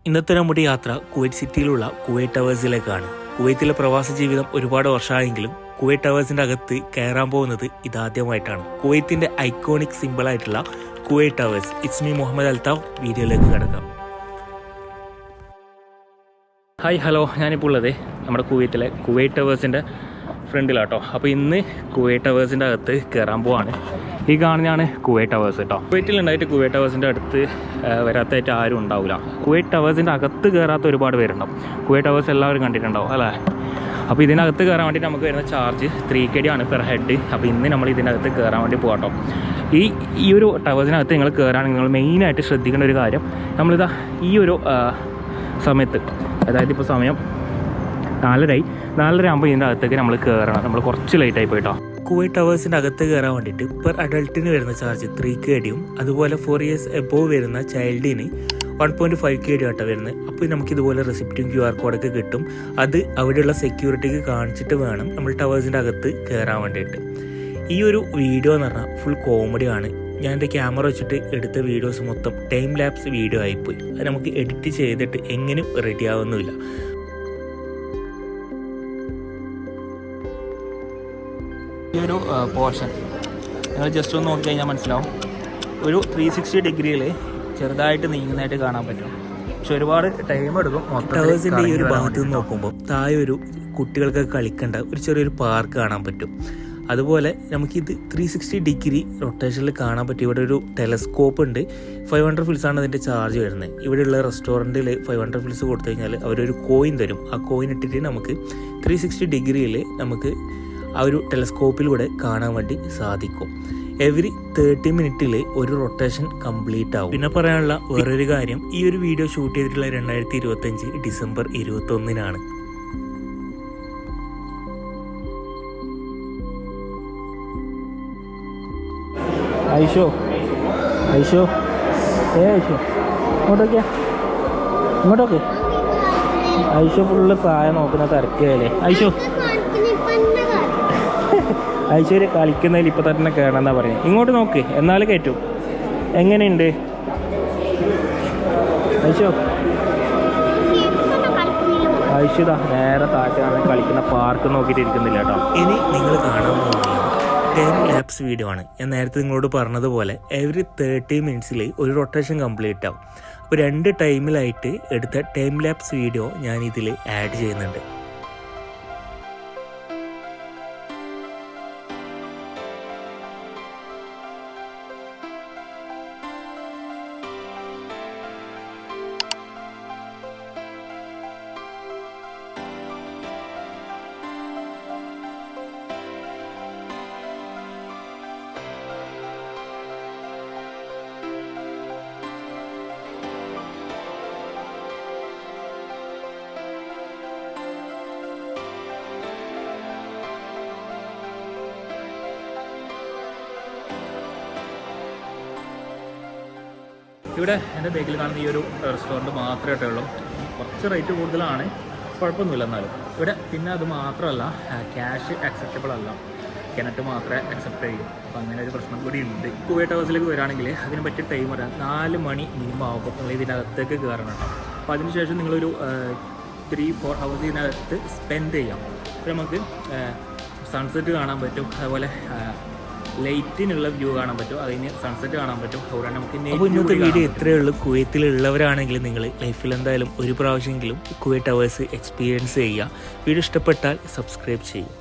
ഇന്നത്തെ നമ്മുടെ യാത്ര കുവൈറ്റ് സിറ്റിയിലുള്ള കുവൈറ്റ് ടവേഴ്സിലേക്കാണ്. കുവൈത്തിലെ പ്രവാസ ജീവിതം ഒരുപാട് വർഷമായെങ്കിലും കുവൈറ്റ് ടവേഴ്സിന്റെ അകത്ത് കയറാൻ പോകുന്നത് ഇതാദ്യമായിട്ടാണ്. കുവൈത്തിന്റെ ഐക്കോണിക് സിമ്പിൾ ആയിട്ടുള്ള Kuwait towers. It's me Muhammad Althaf. വീഡിയോയിലേക്ക് കിടക്കാം. ഹായ് ഹലോ, ഞാനിപ്പോൾ ഉള്ളത് നമ്മുടെ കുവൈത്തിലെ കുവൈറ്റ് ടവേഴ്സിൻ്റെ ഫ്രണ്ടിലാട്ടോ. അപ്പോൾ ഇന്ന് കുവൈറ്റ് ടവേഴ്സിൻ്റെ അകത്ത് കയറാൻ പോവാണ്. ഈ കാണുന്നതാണ് കുവൈറ്റ് ടവേഴ്സ് കേട്ടോ. കുവൈറ്റിലുണ്ടായിട്ട് കുവൈറ്റ് ടവേഴ്സിൻ്റെ അടുത്ത് വരാത്തായിട്ട് ആരും ഉണ്ടാവില്ല. കുവൈറ്റ് ടവേഴ്സിൻ്റെ അകത്ത് കയറാത്ത ഒരുപാട് പേരുണ്ടാവും. കുവൈറ്റ് ടവേഴ്സ് എല്ലാവരും കണ്ടിട്ടുണ്ടാവും അല്ലേ. അപ്പോൾ ഇതിനകത്ത് കയറാൻ വേണ്ടി നമുക്ക് വരുന്ന ചാർജ് 3KD ആണ് പെർ ഹെഡ്. അപ്പോൾ ഇന്ന് നമ്മൾ ഇതിനകത്ത് കയറാൻ വേണ്ടി പോകാട്ടോ. ഈ ഒരു ടവേഴ്സിനകത്ത് നിങ്ങൾ കയറാണെങ്കിൽ നിങ്ങൾ മെയിനായിട്ട് ശ്രദ്ധിക്കേണ്ട ഒരു കാര്യം, നമ്മളിതാ ഈ ഒരു സമയത്ത്, അതായത് ഇപ്പോൾ സമയം 4:30 ആകുമ്പോൾ ഇതിൻ്റെ അകത്തേക്ക് നമ്മൾ കയറണം. നമ്മൾ കുറച്ച് ലേറ്റായി പോയിട്ടോ. കുവൈറ്റ് ടവേഴ്സിൻ്റെ അകത്ത് കയറാൻ വേണ്ടിയിട്ട് പെർ അഡൾട്ടിന് വരുന്ന ചാർജ് 3KDയും അതുപോലെ 4 years എബോവ് വരുന്ന ചൈൽഡിന് 1.5KD ആട്ടോ വരുന്നത്. അപ്പോൾ നമുക്കിതുപോലെ റെസിപ്റ്റും QR കോഡൊക്കെ കിട്ടും. അത് അവിടെയുള്ള സെക്യൂരിറ്റിക്ക് കാണിച്ചിട്ട് വേണം നമ്മൾ ടവേഴ്സിൻ്റെ അകത്ത് കയറാൻ വേണ്ടിയിട്ട്. ഈ ഒരു വീഡിയോ എന്ന് പറഞ്ഞാൽ ഫുൾ കോമഡിയാണ്. ഞാൻ എൻ്റെ ക്യാമറ വെച്ചിട്ട് എടുത്ത വീഡിയോസ് മൊത്തം ടൈം ലാപ്സ് വീഡിയോ ആയിപ്പോയി. അത് നമുക്ക് എഡിറ്റ് ചെയ്തിട്ട് എങ്ങനെയും റെഡി ആവുന്നില്ല. ഈ ഒരു പോർഷൻ നിങ്ങൾ ജസ്റ്റ് ഒന്ന് നോക്കി കഴിഞ്ഞാൽ മനസ്സിലാവും. ഒരു 360 ഡിഗ്രിയിൽ ചെറുതായിട്ട് നീങ്ങുന്നതായിട്ട് കാണാൻ പറ്റും. പക്ഷെ ഒരുപാട് ടൈം എടുക്കും. ടവേഴ്സിൻ്റെ ഈ ഒരു ഭാഗത്ത് നിന്ന് നോക്കുമ്പോൾ താഴെ ഒരു കുട്ടികൾക്കൊക്കെ കളിക്കേണ്ട ഒരു ചെറിയൊരു പാർക്ക് കാണാൻ പറ്റും. അതുപോലെ നമുക്കിത് 360 ഡിഗ്രി റൊട്ടേഷനിൽ കാണാൻ പറ്റും. ഇവിടെ ഒരു ടെലസ്കോപ്പ് ഉണ്ട്. 500 ഫിൽസാണ് അതിൻ്റെ ചാർജ് വരുന്നത്. ഇവിടെയുള്ള റെസ്റ്റോറൻറ്റിൽ 500 ഫിൽസ് കൊടുത്തു കഴിഞ്ഞാൽ അവരൊരു കോയിൻ തരും. ആ കോയിൻ ഇട്ടിട്ട് നമുക്ക് 360 ഡിഗ്രിയിൽ നമുക്ക് ആ ഒരു ടെലസ്കോപ്പിലൂടെ കാണാൻ വേണ്ടി സാധിക്കും. എവറി 30 മിനിറ്റിൽ ഒരു റൊട്ടേഷൻ കംപ്ലീറ്റ് ആവും. പിന്നെ പറയാനുള്ള വേറൊരു കാര്യം, ഈ ഒരു വീഡിയോ ഷൂട്ട് ചെയ്തിട്ടുള്ള 2025 ഡിസംബർ 21 ഐഷോ ഐഷോ ഐഷോ ഇങ്ങോട്ടൊക്കെ ഐഷോ ഫുള്ള് പ്രായം നോക്കുന്ന തിരക്കിയല്ലേ. ഐശ്വര്യ കളിക്കുന്നതിൽ ഇപ്പം തന്നെ കയറണം എന്നാ പറയുന്നത്. ഇങ്ങോട്ട് നോക്ക്, എന്നാലും കയറ്റും. എങ്ങനെയുണ്ട് ഐശ്വത നേരെ താറ്റാണ് കളിക്കുന്ന പാർക്ക് നോക്കിയിട്ട് ഇരിക്കുന്നില്ല കേട്ടോ. ഇനി നിങ്ങൾ കാണാൻ പോകുന്നത് ടൈം ലാപ്സ് വീഡിയോ ആണ്. ഞാൻ നേരത്തെ നിങ്ങളോട് പറഞ്ഞതുപോലെ എവറി 30 മിനിറ്റ്സിൽ ഒരു റൊട്ടേഷൻ കംപ്ലീറ്റ് ആവും. അപ്പോൾ 2 ടൈമിലായിട്ട് എടുത്ത ടൈം ലാപ്സ് വീഡിയോ ഞാൻ ഇതിൽ ആഡ് ചെയ്യുന്നുണ്ട്. ഇവിടെ എൻ്റെ ബാക്കിൽ കാണുന്ന ഈ ഒരു റെസ്റ്റോറൻറ്റ് മാത്രമേ ഉള്ളൂ. കുറച്ച് റേറ്റ് കൂടുതലാണ്, കുഴപ്പമൊന്നുമില്ല. എന്നാലും ഇവിടെ പിന്നെ അത് മാത്രമല്ല, ക്യാഷ് അക്സെപ്റ്റബിൾ അല്ല, കിണറ്റ് മാത്രമേ അക്സെപ്റ്റ് ചെയ്യൂ. അപ്പോൾ അങ്ങനെ ഒരു പ്രശ്നം കൂടി ഉണ്ട്. കുവൈറ്റ് ടവേഴ്സിലേക്ക് വരികയാണെങ്കിൽ അതിന് പറ്റിയ ടൈം പറയാം. 4 മണി മിനിമം ആകുമ്പോൾ നിങ്ങൾ ഇതിനകത്തേക്ക് കയറണം കേട്ടോ. അപ്പോൾ അതിനുശേഷം നിങ്ങളൊരു 3-4 hours ഇതിനകത്ത് സ്പെൻഡ് ചെയ്യാം. അപ്പോൾ നമുക്ക് സൺസെറ്റ് കാണാൻ പറ്റും, അതുപോലെ ലൈറ്റിനുള്ള വ്യൂ കാണാൻ പറ്റും, അതിന് സൺസെറ്റ് കാണാൻ പറ്റും. അതുകൊണ്ട് നമുക്ക് ഇന്നത്തെ വീഡിയോ ഇത്രയേ ഉള്ളൂ. കുവൈത്തിലുള്ളവരാണെങ്കിൽ നിങ്ങൾ ലൈഫിൽ എന്തായാലും ഒരു പ്രാവശ്യമെങ്കിലും കുവൈറ്റ് ടവേഴ്സ് എക്സ്പീരിയൻസ് ചെയ്യുക. വീഡിയോ ഇഷ്ടപ്പെട്ടാൽ സബ്സ്ക്രൈബ് ചെയ്യും.